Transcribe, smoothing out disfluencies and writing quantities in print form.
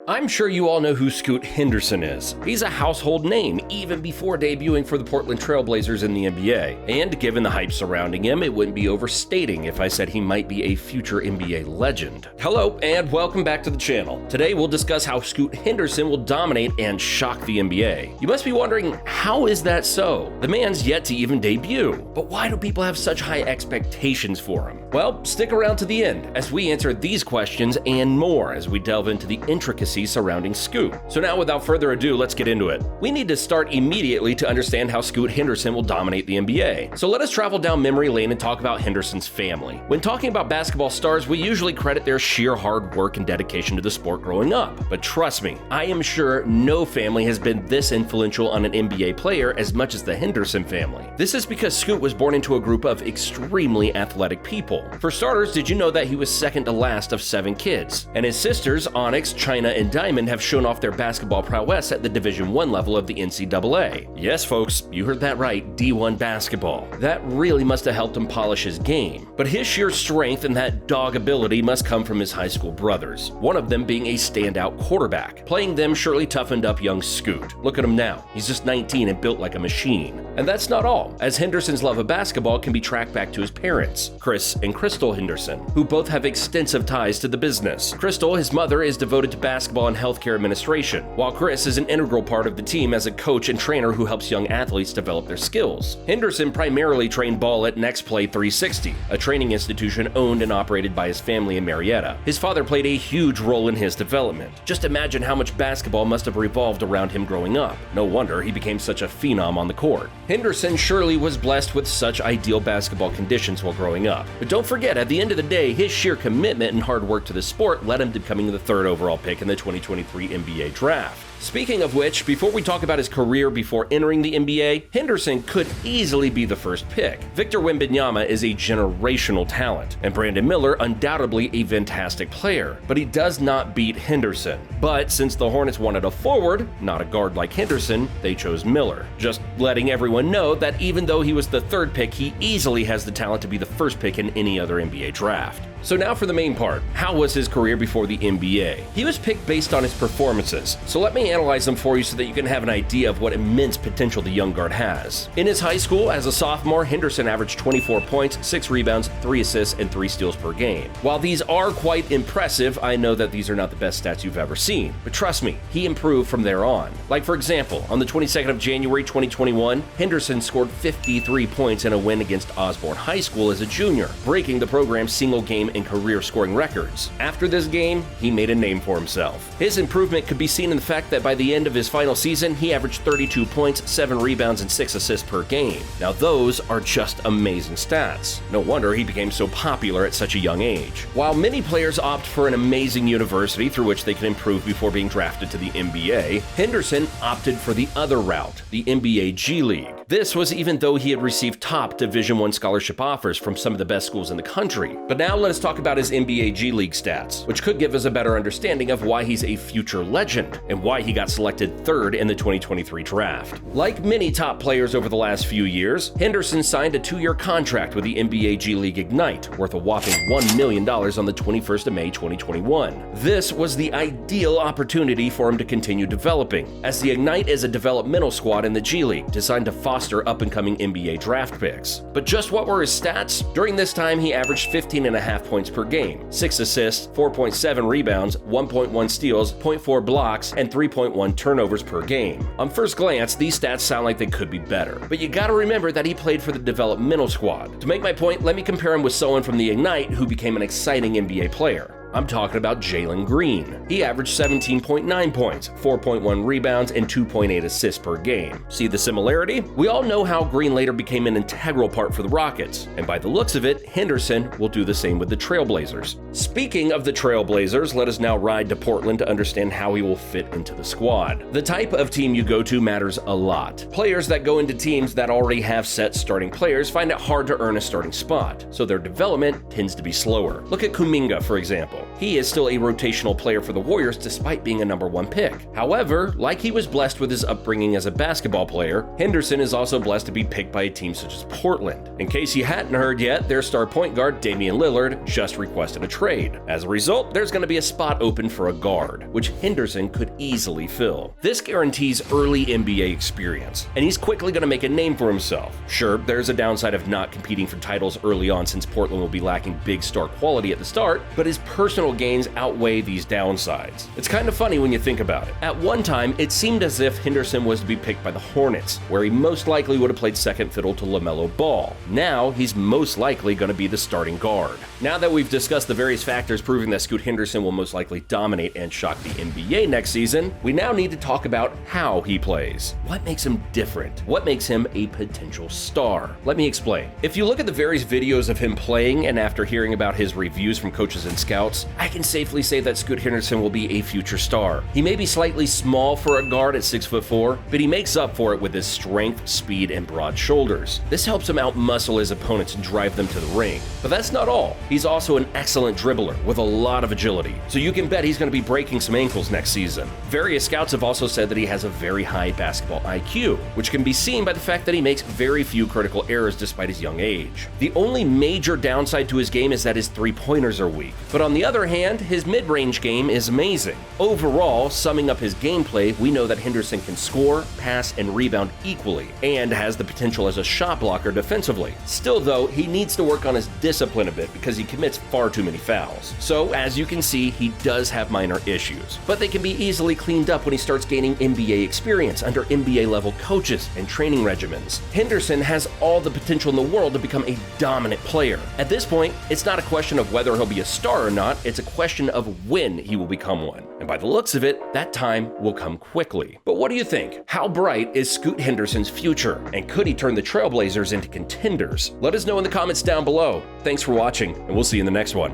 I'm sure you all know who Scoot Henderson is. He's a household name even before debuting for the Portland Trail Blazers in the NBA. And given the hype surrounding him, it wouldn't be overstating if I said he might be a future NBA legend. Hello and welcome back to the channel. Today we'll discuss how Scoot Henderson will dominate and shock the NBA. You must be wondering, how is that so? The man's yet to even debut. But why do people have such high expectations for him? Well, stick around to the end as we answer these questions and more as we delve into the intricacies surrounding Scoot. So now without further ado, let's get into it. We need to start immediately to understand how Scoot Henderson will dominate the NBA. So let us travel down memory lane and talk about Henderson's family. When talking about basketball stars, we usually credit their sheer hard work and dedication to the sport growing up. But trust me, I am sure no family has been this influential on an NBA player as much as the Henderson family. This is because Scoot was born into a group of extremely athletic people. For starters, did you know that he was second to last of 7 kids? And his sisters, Onyx, China, and Diamond have shown off their basketball prowess at the Division I level of the NCAA. Yes, folks, you heard that right, D1 basketball. That really must have helped him polish his game. But his sheer strength and that dog ability must come from his high school brothers, one of them being a standout quarterback. Playing them surely toughened up young Scoot. Look at him now, he's just 19 and built like a machine. And that's not all, as Henderson's love of basketball can be tracked back to his parents, Chris and Crystal Henderson, who both have extensive ties to the business. Crystal, his mother, is devoted to basketball and healthcare administration, while Chris is an integral part of the team as a coach and trainer who helps young athletes develop their skills. Henderson primarily trained ball at Next Play 360, a training institution owned and operated by his family in Marietta. His father played a huge role in his development. Just imagine how much basketball must have revolved around him growing up. No wonder he became such a phenom on the court. Henderson surely was blessed with such ideal basketball conditions while growing up. But don't forget, at the end of the day, his sheer commitment and hard work to the sport led him to becoming the 3rd overall pick in the 2023 NBA draft. Speaking of which, before we talk about his career before entering the NBA, Henderson could easily be the first pick. Victor Wembanyama is a generational talent, and Brandon Miller undoubtedly a fantastic player, but he does not beat Henderson. But since the Hornets wanted a forward, not a guard like Henderson, they chose Miller. Just letting everyone know that even though he was the 3rd pick, he easily has the talent to be the 1st pick in any other NBA draft. So now for the main part, how was his career before the NBA? He was picked based on his performances, so let me analyze them for you so that you can have an idea of what immense potential the young guard has. In his high school, as a sophomore, Henderson averaged 24 points, 6 rebounds, 3 assists, and 3 steals per game. While these are quite impressive, I know that these are not the best stats you've ever seen, but trust me, he improved from there on. Like for example, on the 22nd of January 2021, Henderson scored 53 points in a win against Osborne High School as a junior, breaking the program's single game and career scoring records. After this game, he made a name for himself. His improvement could be seen in the fact that by the end of his final season, he averaged 32 points, 7 rebounds, and 6 assists per game. Now those are just amazing stats. No wonder he became so popular at such a young age. While many players opt for an amazing university through which they can improve before being drafted to the NBA, Henderson opted for the other route, the NBA G League. This was even though he had received top Division I scholarship offers from some of the best schools in the country. But now let us talk about his NBA G League stats, which could give us a better understanding of why he's a future legend and why he got selected 3rd in the 2023 draft. Like many top players over the last few years, Henderson signed a 2-year contract with the NBA G League Ignite, worth a whopping $1 million on the 21st of May 2021. This was the ideal opportunity for him to continue developing, as the Ignite is a developmental squad in the G League designed to foster up-and-coming NBA draft picks. But just what were his stats? During this time, he averaged 15.5 points per game, 6 assists, 4.7 rebounds, 1.1 steals, 0.4 blocks, and 3.1 turnovers per game. On first glance, these stats sound like they could be better, but you gotta remember that he played for the developmental squad. To make my point, let me compare him with someone from the Ignite who became an exciting NBA player. I'm talking about JALEN Green. He averaged 17.9 points, 4.1 rebounds, and 2.8 assists per game. See the similarity? We all know how Green later became an integral part for the Rockets, and by the looks of it, Henderson will do the same with the Trailblazers. Speaking of the Trailblazers, let us now ride to Portland to understand how he will fit into the squad. The type of team you go to matters a lot. Players that go into teams that already have set starting players find it hard to earn a starting spot, so their development tends to be slower. Look at Kuminga, for example. cycle. He is still a rotational player for the Warriors despite being a #1 pick. However, like he was blessed with his upbringing as a basketball player, Henderson is also blessed to be picked by a team such as Portland. In case you hadn't heard yet, their star point guard Damian Lillard just requested a trade. As a result, there's going to be a spot open for a guard, which Henderson could easily fill. This guarantees early NBA experience, and he's quickly going to make a name for himself. Sure, there's a downside of not competing for titles early on since Portland will be lacking big star quality at the start, but his personal gains outweigh these downsides. It's kind of funny when you think about it. At one time, it seemed as if Henderson was to be picked by the Hornets, where he most likely would have played second fiddle to LaMelo Ball. Now, he's most likely going to be the starting guard. Now that we've discussed the various factors proving that Scoot Henderson will most likely dominate and shock the NBA next season, we now need to talk about how he plays. What makes him different? What makes him a potential star? Let me explain. If you look at the various videos of him playing, and after hearing about his reviews from coaches and scouts, I can safely say that Scoot Henderson will be a future star. He may be slightly small for a guard at 6'4", but he makes up for it with his strength, speed, and broad shoulders. This helps him outmuscle his opponents and drive them to the ring. But that's not all. He's also an excellent dribbler with a lot of agility, so you can bet he's going to be breaking some ankles next season. Various scouts have also said that he has a very high basketball IQ, which can be seen by the fact that he makes very few critical errors despite his young age. The only major downside to his game is that his three-pointers are weak, but on the other hand, his mid-range game is amazing. Overall, summing up his gameplay, we know that Henderson can score, pass, and rebound equally, and has the potential as a shot blocker defensively. Still though, he needs to work on his discipline a bit because he commits far too many fouls. So, as you can see, he does have minor issues, but they can be easily cleaned up when he starts gaining NBA experience under NBA-level coaches and training regimens. Henderson has all the potential in the world to become a dominant player. At this point, it's not a question of whether he'll be a star or not, it's a question of when he will become one. And by the looks of it, that time will come quickly. But what do you think? How bright is Scoot Henderson's future? And could he turn the Trailblazers into contenders? Let us know in the comments down below. Thanks for watching, and we'll see you in the next one.